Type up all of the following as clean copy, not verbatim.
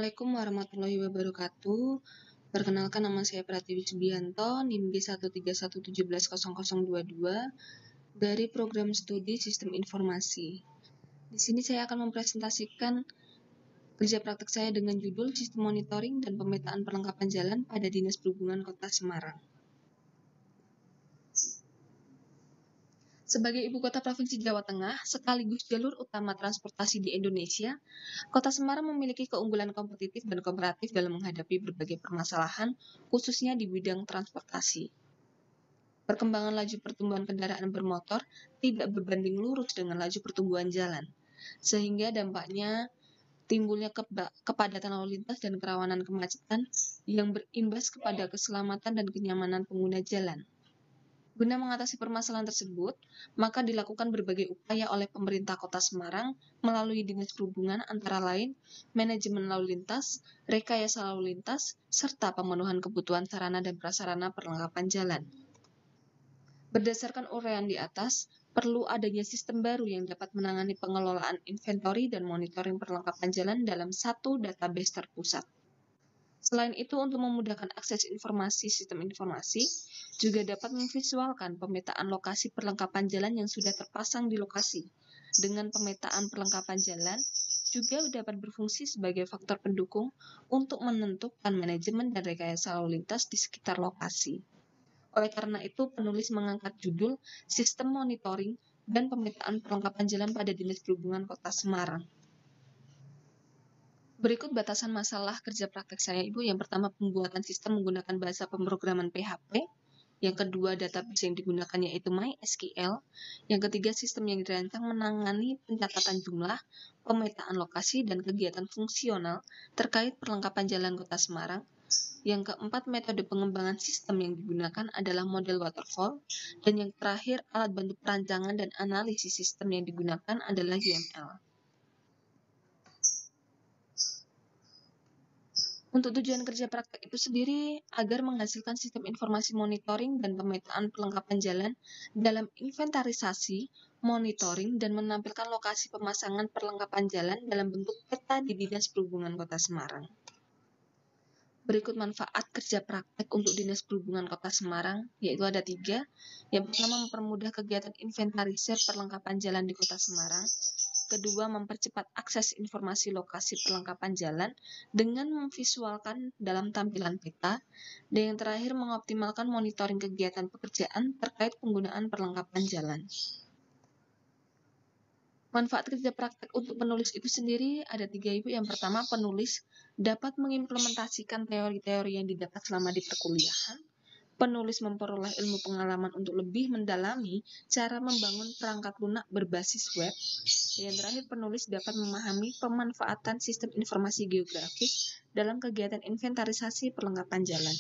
Assalamualaikum warahmatullahi wabarakatuh. Perkenalkan, nama saya Pratiwi Subianto, NIM B13170022 dari Program Studi Sistem Informasi. Di sini saya akan mempresentasikan kerja praktek saya dengan judul Sistem Monitoring dan Pemetaan Perlengkapan Jalan pada Dinas Perhubungan Kota Semarang. Sebagai ibu kota Provinsi Jawa Tengah, sekaligus jalur utama transportasi di Indonesia, Kota Semarang memiliki keunggulan kompetitif dan kooperatif dalam menghadapi berbagai permasalahan, khususnya di bidang transportasi. Perkembangan laju pertumbuhan kendaraan bermotor tidak berbanding lurus dengan laju pertumbuhan jalan, sehingga dampaknya timbulnya kepadatan lalu lintas dan kerawanan kemacetan yang berimbas kepada keselamatan dan kenyamanan pengguna jalan. Guna mengatasi permasalahan tersebut, maka dilakukan berbagai upaya oleh pemerintah Kota Semarang melalui Dinas Perhubungan antara lain manajemen lalu lintas, rekayasa lalu lintas, serta pemenuhan kebutuhan sarana dan prasarana perlengkapan jalan. Berdasarkan uraian di atas, perlu adanya sistem baru yang dapat menangani pengelolaan inventory dan monitoring perlengkapan jalan dalam satu database terpusat. Selain itu, untuk memudahkan akses informasi sistem informasi, juga dapat memvisualkan pemetaan lokasi perlengkapan jalan yang sudah terpasang di lokasi. Dengan pemetaan perlengkapan jalan, juga dapat berfungsi sebagai faktor pendukung untuk menentukan manajemen dan rekayasa lalu lintas di sekitar lokasi. Oleh karena itu, penulis mengangkat judul Sistem Monitoring dan Pemetaan Perlengkapan Jalan pada Dinas Perhubungan Kota Semarang. Berikut batasan masalah kerja praktek saya, Ibu. Yang pertama, pembuatan sistem menggunakan bahasa pemrograman PHP. Yang kedua, database yang digunakan yaitu MySQL. Yang ketiga, sistem yang dirancang menangani pencatatan jumlah, pemetaan lokasi, dan kegiatan fungsional terkait perlengkapan jalan Kota Semarang. Yang keempat, metode pengembangan sistem yang digunakan adalah model waterfall. Dan yang terakhir, alat bantu perancangan dan analisis sistem yang digunakan adalah UML. Untuk tujuan kerja praktek itu sendiri agar menghasilkan sistem informasi monitoring dan pemetaan perlengkapan jalan dalam inventarisasi, monitoring, dan menampilkan lokasi pemasangan perlengkapan jalan dalam bentuk peta di Dinas Perhubungan Kota Semarang. Berikut manfaat kerja praktek untuk Dinas Perhubungan Kota Semarang, yaitu ada 3. Yang pertama, mempermudah kegiatan inventarisir perlengkapan jalan di Kota Semarang. Kedua, mempercepat akses informasi lokasi perlengkapan jalan dengan memvisualkan dalam tampilan peta. Dan yang terakhir, mengoptimalkan monitoring kegiatan pekerjaan terkait penggunaan perlengkapan jalan. Manfaat kerja praktek untuk penulis itu sendiri ada 3, Ibu. Yang pertama, penulis dapat mengimplementasikan teori-teori yang didapat selama di perkuliahan. Penulis memperoleh ilmu pengalaman untuk lebih mendalami cara membangun perangkat lunak berbasis web. Yang terakhir, penulis dapat memahami pemanfaatan sistem informasi geografis dalam kegiatan inventarisasi perlengkapan jalan.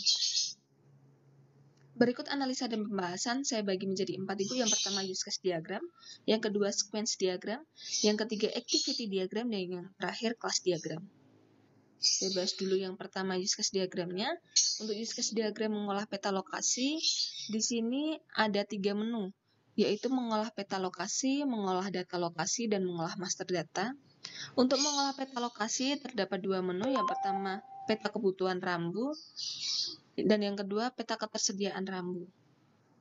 Berikut analisa dan pembahasan saya bagi menjadi 4, Ibu. Yang pertama, use case diagram. Yang kedua, sequence diagram. Yang ketiga, activity diagram. Dan yang terakhir, class diagram. Saya bahas dulu yang pertama, use case diagramnya. Untuk use case diagram mengolah peta lokasi, di sini ada 3 menu, yaitu mengolah peta lokasi, mengolah data lokasi, dan mengolah master data. Untuk mengolah peta lokasi terdapat 2 menu. Yang pertama, peta kebutuhan rambu, dan yang kedua, peta ketersediaan rambu.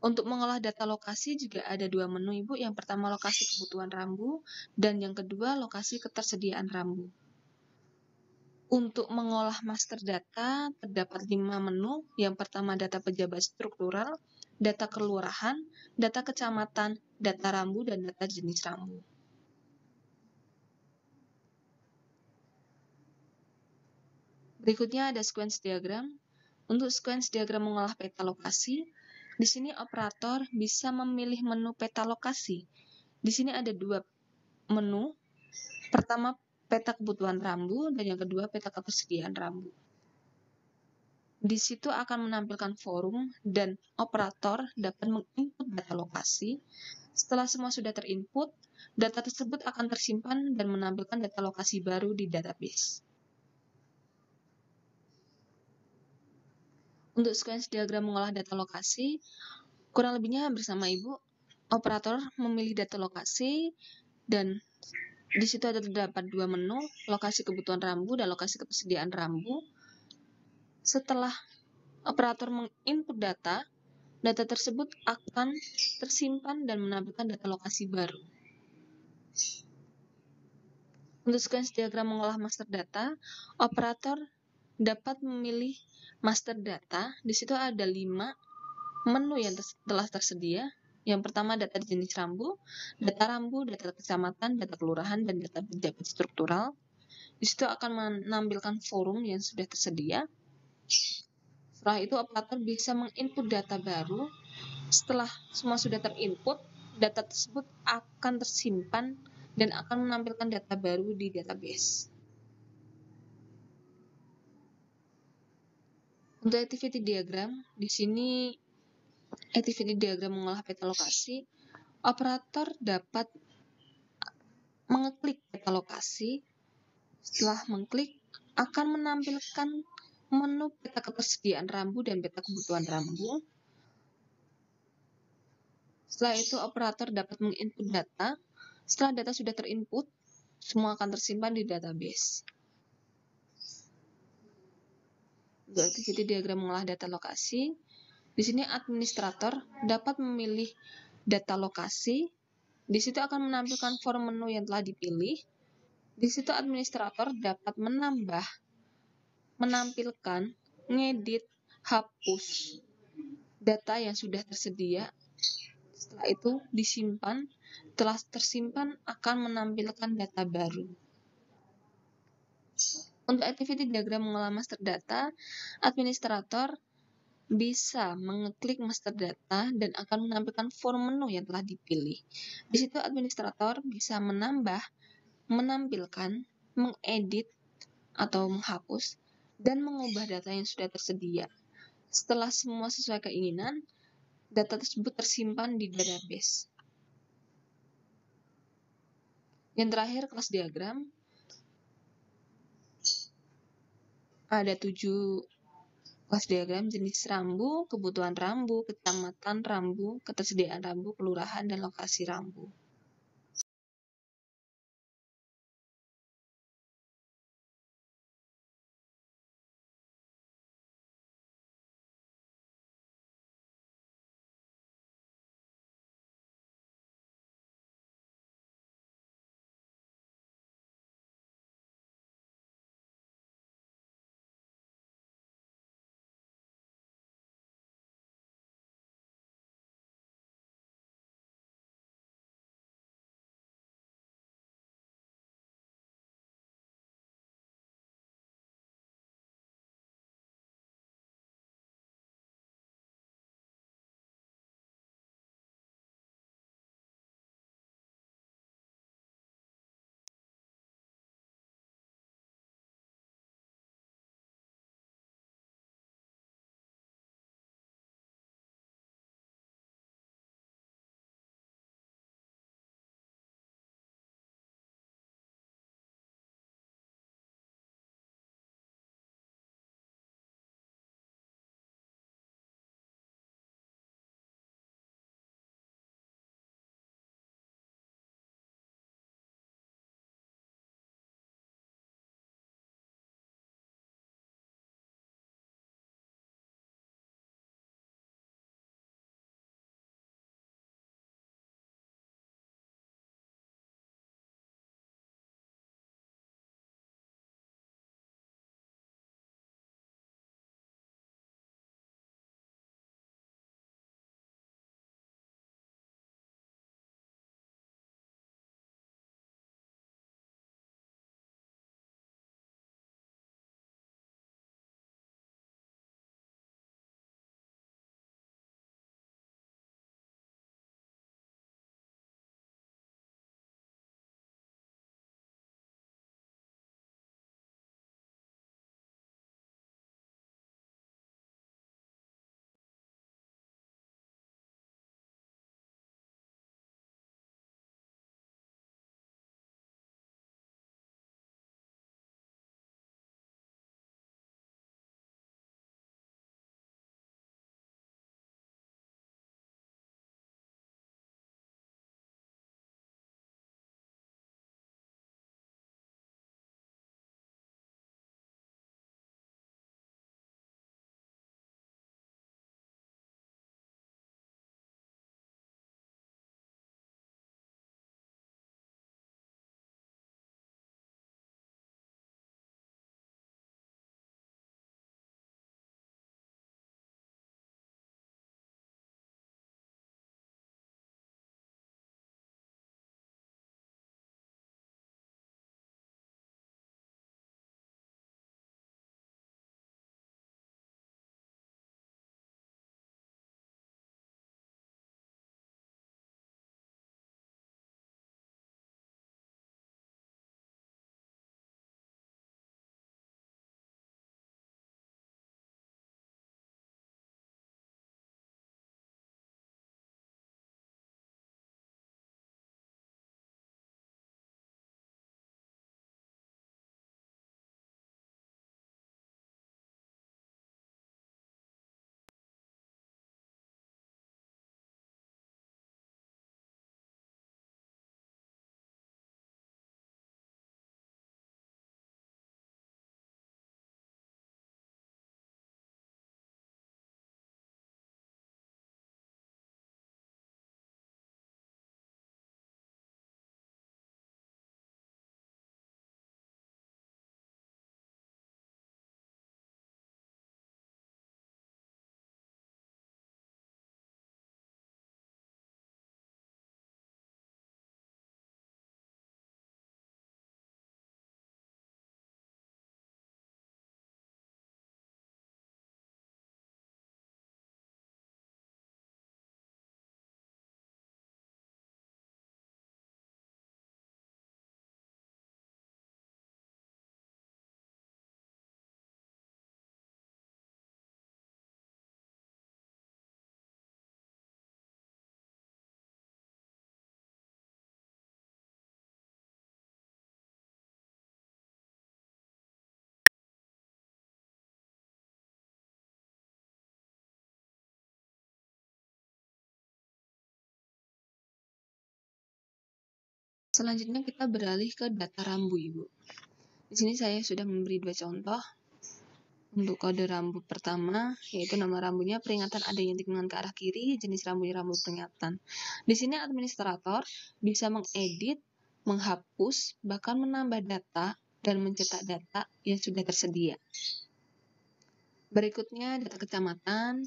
Untuk mengolah data lokasi juga ada 2 menu, Ibu. Yang pertama, lokasi kebutuhan rambu, dan yang kedua, lokasi ketersediaan rambu. Untuk mengolah master data terdapat 5 menu. Yang pertama, data pejabat struktural, data kelurahan, data kecamatan, data rambu, dan data jenis rambu. Berikutnya ada sequence diagram. Untuk sequence diagram mengolah peta lokasi, di sini operator bisa memilih menu peta lokasi. Di sini ada 2 menu. Pertama, peta kebutuhan rambu, dan yang kedua, peta ketersediaan rambu. Di situ akan menampilkan forum dan operator dapat menginput data lokasi. Setelah semua sudah terinput, data tersebut akan tersimpan dan menampilkan data lokasi baru di database. Untuk sequence diagram mengolah data lokasi, kurang lebihnya hampir sama, Ibu. Operator memilih data lokasi dan Di situ terdapat dua menu, lokasi kebutuhan rambu dan lokasi ketersediaan rambu. Setelah operator menginput data, data tersebut akan tersimpan dan menampilkan data lokasi baru. Untuk sequence diagram mengolah master data, operator dapat memilih master data. Di situ ada 5 menu yang telah tersedia. Yang pertama data jenis rambu, data kecamatan, data kelurahan, dan data pejabat struktural. Di situ akan menampilkan forum yang sudah tersedia. Setelah itu operator bisa menginput data baru. Setelah semua sudah terinput, data tersebut akan tersimpan dan akan menampilkan data baru di database. Untuk activity diagram, di sini activity diagram mengolah peta lokasi, operator dapat mengeklik peta lokasi. Setelah mengklik, akan menampilkan menu peta ketersediaan rambu dan peta kebutuhan rambu. Setelah itu, operator dapat menginput data. Setelah data sudah terinput, semua akan tersimpan di database. Untuk activity diagram mengolah data lokasi, di sini administrator dapat memilih data lokasi. Di situ akan menampilkan form menu yang telah dipilih. Di situ administrator dapat menampilkan, ngedit, hapus data yang sudah tersedia. Setelah itu disimpan. Setelah tersimpan akan menampilkan data baru. Untuk activity diagram mengolah master data, administrator bisa mengeklik master data dan akan menampilkan form menu yang telah dipilih. Di situ administrator bisa menampilkan, mengedit atau menghapus, dan mengubah data yang sudah tersedia. Setelah semua sesuai keinginan, data tersebut tersimpan di database. Yang terakhir, kelas diagram. Ada 7 kelas diagram: jenis rambu, kebutuhan rambu, kecamatan rambu, ketersediaan rambu, kelurahan, dan lokasi rambu. Selanjutnya kita beralih ke data rambu, Ibu. Di sini saya sudah memberi 2 contoh. Untuk kode rambu pertama, yaitu nama rambunya peringatan adanya tikungan ke arah kiri, jenis rambunya rambu peringatan. Di sini administrator bisa mengedit, menghapus, bahkan menambah data dan mencetak data yang sudah tersedia. Berikutnya data kecamatan.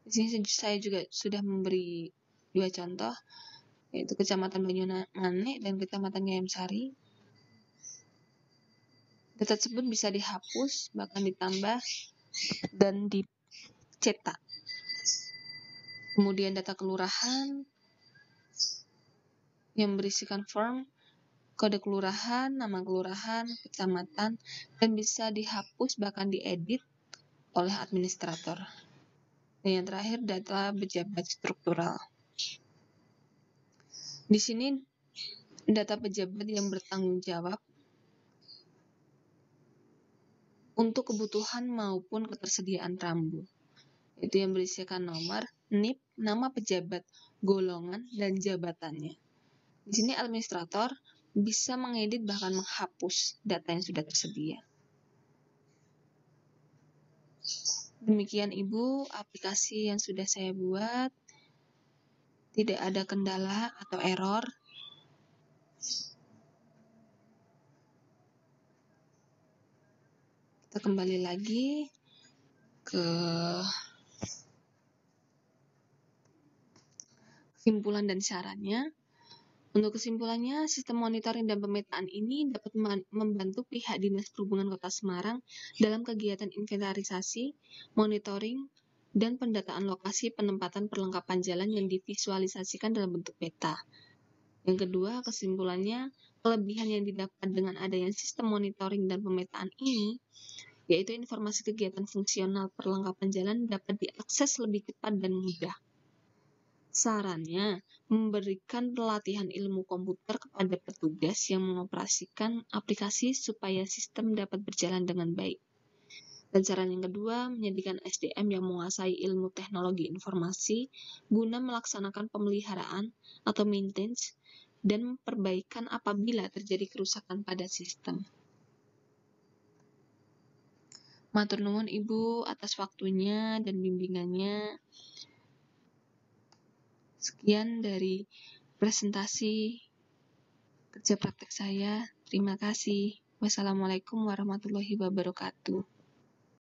Di sini saya juga sudah memberi 2 contoh, yaitu Kecamatan Banyumanik dan Kecamatan Nyayam Sari. Data tersebut bisa dihapus, bahkan ditambah, dan dicetak. Kemudian data kelurahan yang berisikan form, kode kelurahan, nama kelurahan, kecamatan, dan bisa dihapus bahkan diedit oleh administrator. Dan yang terakhir data pejabat struktural. Di sini data pejabat yang bertanggung jawab untuk kebutuhan maupun ketersediaan rambu. Itu yang berisikan nomor, NIP, nama pejabat, golongan, dan jabatannya. Di sini administrator bisa mengedit bahkan menghapus data yang sudah tersedia. Demikian Ibu, aplikasi yang sudah saya buat. Tidak ada kendala atau error. Kita kembali lagi ke kesimpulan dan syaratnya. Untuk kesimpulannya, sistem monitoring dan pemetaan ini dapat membantu pihak Dinas Perhubungan Kota Semarang dalam kegiatan inventarisasi, monitoring, dan pendataan lokasi penempatan perlengkapan jalan yang divisualisasikan dalam bentuk peta. Yang kedua, kesimpulannya, kelebihan yang didapat dengan adanya sistem monitoring dan pemetaan ini, yaitu informasi kegiatan fungsional perlengkapan jalan dapat diakses lebih cepat dan mudah. Sarannya, memberikan pelatihan ilmu komputer kepada petugas yang mengoperasikan aplikasi supaya sistem dapat berjalan dengan baik. Dan saran yang kedua, menyediakan SDM yang menguasai ilmu teknologi informasi guna melaksanakan pemeliharaan atau maintenance dan perbaikan apabila terjadi kerusakan pada sistem. Matur nuwun Ibu atas waktunya dan bimbingannya. Sekian dari presentasi kerja praktek saya. Terima kasih. Wassalamualaikum warahmatullahi wabarakatuh.